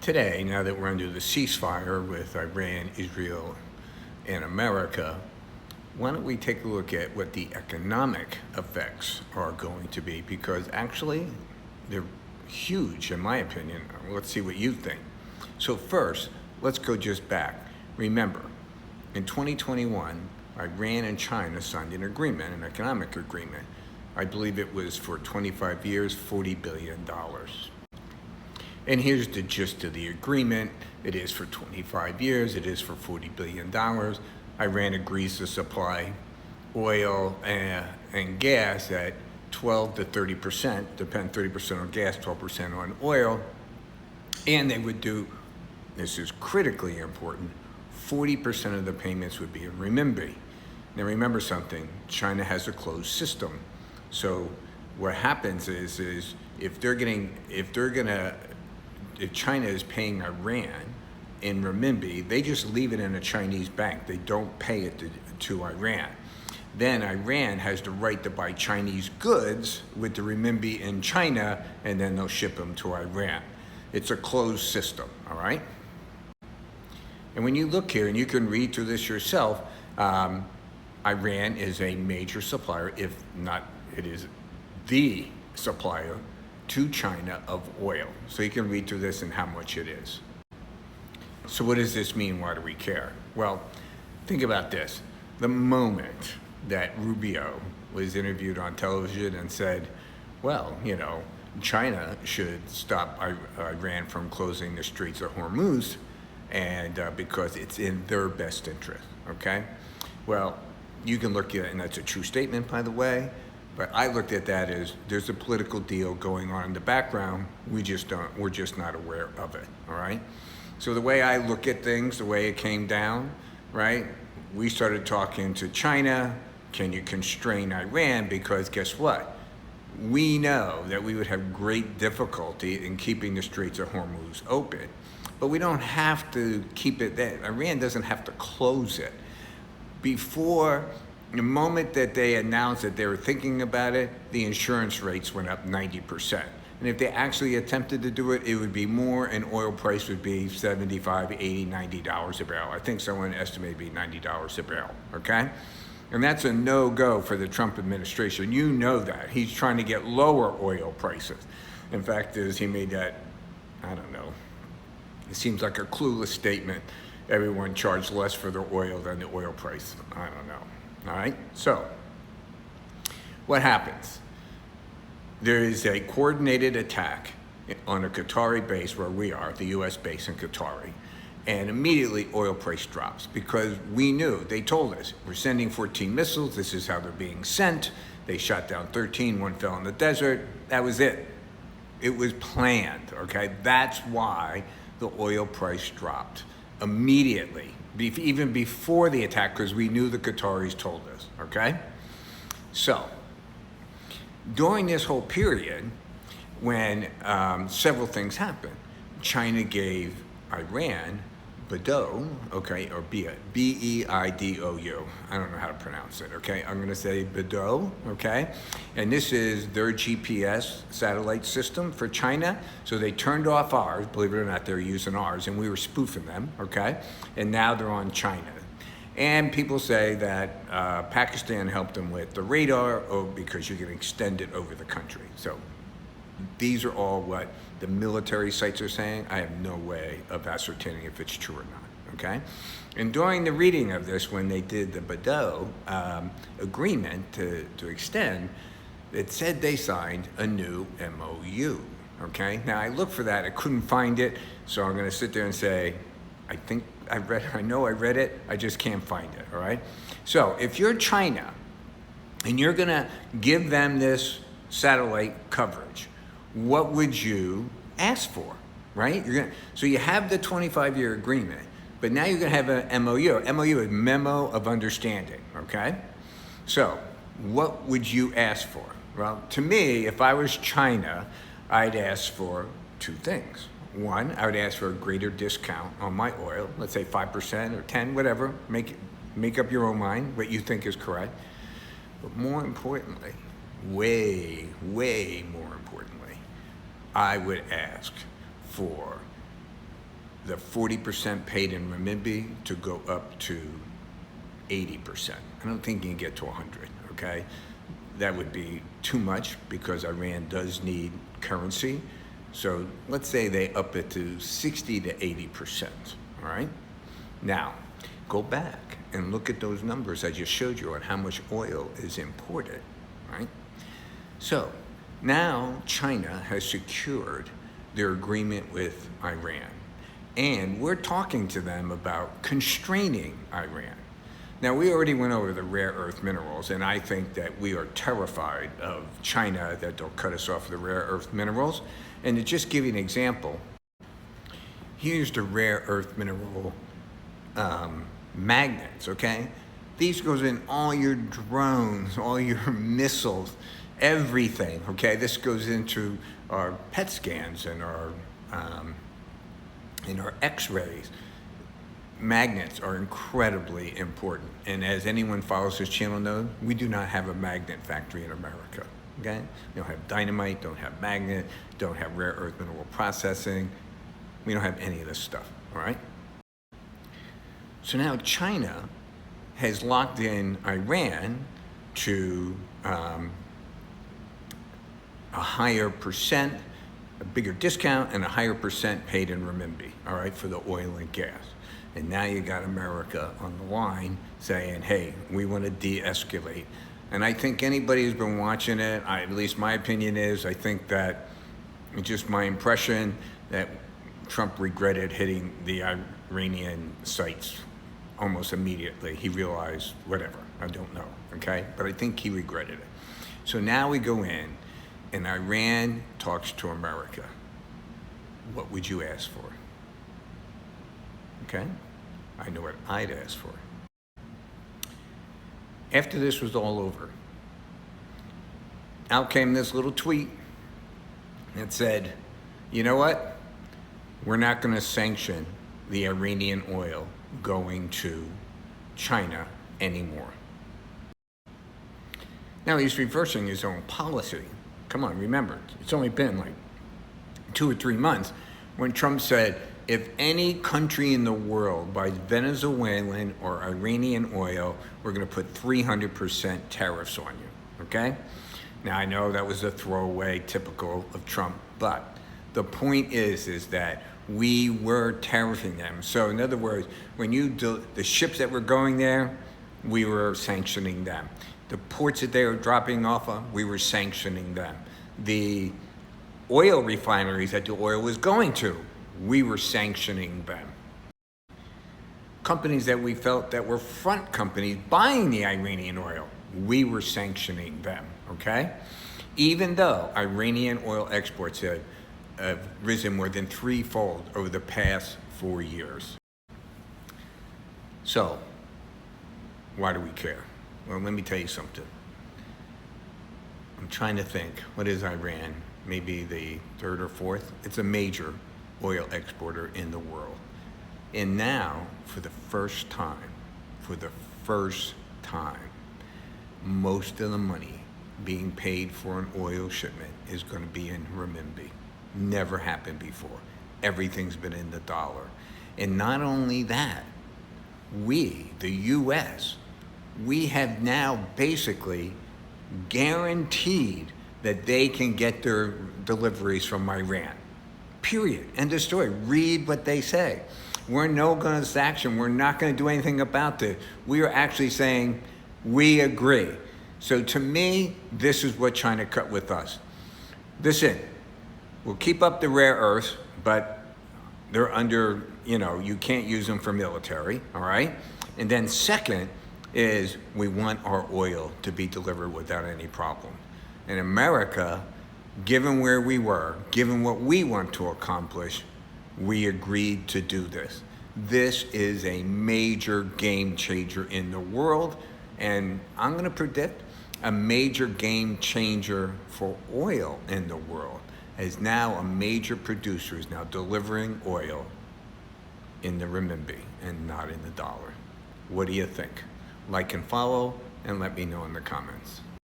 Today, now that we're under the ceasefire with Iran, Israel, and America, why don't we take a look at what the economic effects are going to be? Because actually, they're huge, in my opinion. Let's see what you think. So first, let's go just back. Remember, in 2021, Iran and China signed an agreement, an economic agreement. I believe it was for 25 years, $40 billion. And here's the gist of the agreement. It is for 25 years. It is for $40 billion. Iran agrees to supply oil and gas at 12 to 30%, 30% on gas, 12% on oil. And they would do, this is critically important, 40% of the payments would be in renminbi. Now remember something, China has a closed system. So what happens is if China is paying Iran in renminbi, they just leave it in a Chinese bank. They don't pay it to Iran. Then Iran has the right to buy Chinese goods with the renminbi in China, and then they'll ship them to Iran. It's a closed system, all right? And when you look here, and you can read through this yourself, Iran is a major supplier, if not, it is the supplier to China of oil. So you can read through this and how much it is. So what does this mean? Why do we care? Well, think about this. The moment that Rubio was interviewed on television and said, well, China should stop Iran from closing the Straits of Hormuz, and because it's in their best interest, okay? Well, you can look at it, and that's a true statement, by the way, but I looked at that as there's a political deal going on in the background. We're just not aware of it, all right? So the way I look at things, the way it came down, right? We started talking to China, can you constrain Iran? Because guess what? We know that we would have great difficulty in keeping the Straits of Hormuz open, but we don't have to keep it there. Iran doesn't have to close it. Before the moment that they announced that they were thinking about it, the insurance rates went up 90%. And if they actually attempted to do it, it would be more, and oil price would be $75, $80, $90 a barrel. I think someone estimated it'd be $90 a barrel, okay? And that's a no-go for the Trump administration. You know that. He's trying to get lower oil prices. In fact, he made that, I don't know, it seems like a clueless statement. Everyone charged less for their oil than the oil price. I don't know. All right, so what happens? There is a coordinated attack on a Qatari base where we are, the US base in Qatari, and immediately oil price drops because we knew, they told us, we're sending 14 missiles, this is how they're being sent. They shot down 13, one fell in the desert, that was it. It was planned, okay? That's why the oil price dropped immediately. Even before the attack, because we knew the Qataris told us, okay? So, during this whole period, when several things happened, China gave Iran Beidou, okay, or B-E-I-D-O-U. I don't know how to pronounce it, okay? I'm gonna say Beidou, okay? And this is their GPS satellite system for China. So they turned off ours, believe it or not, they're using ours, and we were spoofing them, okay? And now they're on China. And people say that Pakistan helped them with the radar, because you can extend it over the country. So these are all what the military sites are saying. I have no way of ascertaining if it's true or not, okay? And during the reading of this, when they did the Beidou agreement to extend, it said they signed a new MOU, okay? Now I looked for that, I couldn't find it, so I'm gonna sit there and say, I know I read it, I just can't find it, all right? So if you're China and you're gonna give them this satellite coverage, what would you ask for, right? So you have the 25-year agreement, but now you're gonna have an MOU. MOU is Memo of Understanding, okay? So what would you ask for? Well, to me, if I was China, I'd ask for two things. One, I would ask for a greater discount on my oil, let's say 5% or 10, whatever, make up your own mind, what you think is correct. But more importantly, way more importantly, I would ask for the 40% paid in renminbi to go up to 80%. I don't think you can get to 100, okay? That would be too much because Iran does need currency. So let's say they up it to 60 to 80%, all right? Now, go back and look at those numbers I just showed you on how much oil is imported, right? So now China has secured their agreement with Iran, and we're talking to them about constraining Iran. Now, we already went over the rare earth minerals, and I think that we are terrified of China, that they'll cut us off the rare earth minerals. And to just give you an example, here's the rare earth mineral magnets, okay? These goes in all your drones, all your missiles, everything, okay? This goes into our PET scans and our x-rays. Magnets are incredibly important. And as anyone follows this channel knows, we do not have a magnet factory in America, okay? We don't have dynamite, don't have magnet, don't have rare earth mineral processing. We don't have any of this stuff, all right? So now China has locked in Iran to a higher percent, a bigger discount, and a higher percent paid in renminbi, all right, for the oil and gas. And now you got America on the line saying, hey, we want to de-escalate. And I think anybody who's been watching it, at least my opinion is, I think that, it's just my impression, that Trump regretted hitting the Iranian sites almost immediately. He realized, whatever, I don't know, okay? But I think he regretted it. So now we go in, and Iran talks to America. What would you ask for? Okay? I know what I'd ask for. After this was all over, out came this little tweet that said, you know what? We're not going to sanction the Iranian oil going to China anymore. Now he's reversing his own policy. Come on, remember, it's only been like 2 or 3 months when Trump said, if any country in the world buys Venezuelan or Iranian oil, we're going to put 300% tariffs on you, okay? Now, I know that was a throwaway, typical of Trump, but the point is that we were tariffing them. So in other words, when the ships that were going there, we were sanctioning them. The ports that they were dropping off on, we were sanctioning them. The oil refineries that the oil was going to, we were sanctioning them. Companies that we felt that were front companies buying the Iranian oil, we were sanctioning them, okay? Even though Iranian oil exports have risen more than threefold over the past 4 years. So, why do we care? Well, let me tell you something. I'm trying to think, what is Iran? Maybe the 3rd or 4th? It's a major oil exporter in the world. And now, for the first time, most of the money being paid for an oil shipment is going to be in renminbi. Never happened before. Everything's been in the dollar. And not only that, we, the US, we have now basically guaranteed that they can get their deliveries from Iran. Period. End of story. Read what they say. We're no going to sanction. We're not going to do anything about this. We are actually saying we agree. So to me, this is what China cut with us. Listen, we'll keep up the rare earths, but they're under, you can't use them for military, all right? And then second is we want our oil to be delivered without any problem. In America, given where we were, given what we want to accomplish, we agreed to do this. This is a major game changer in the world, and I'm going to predict a major game changer for oil in the world, as now a major producer is now delivering oil in the renminbi and not in the dollar. What do you think? Like and follow, and let me know in the comments.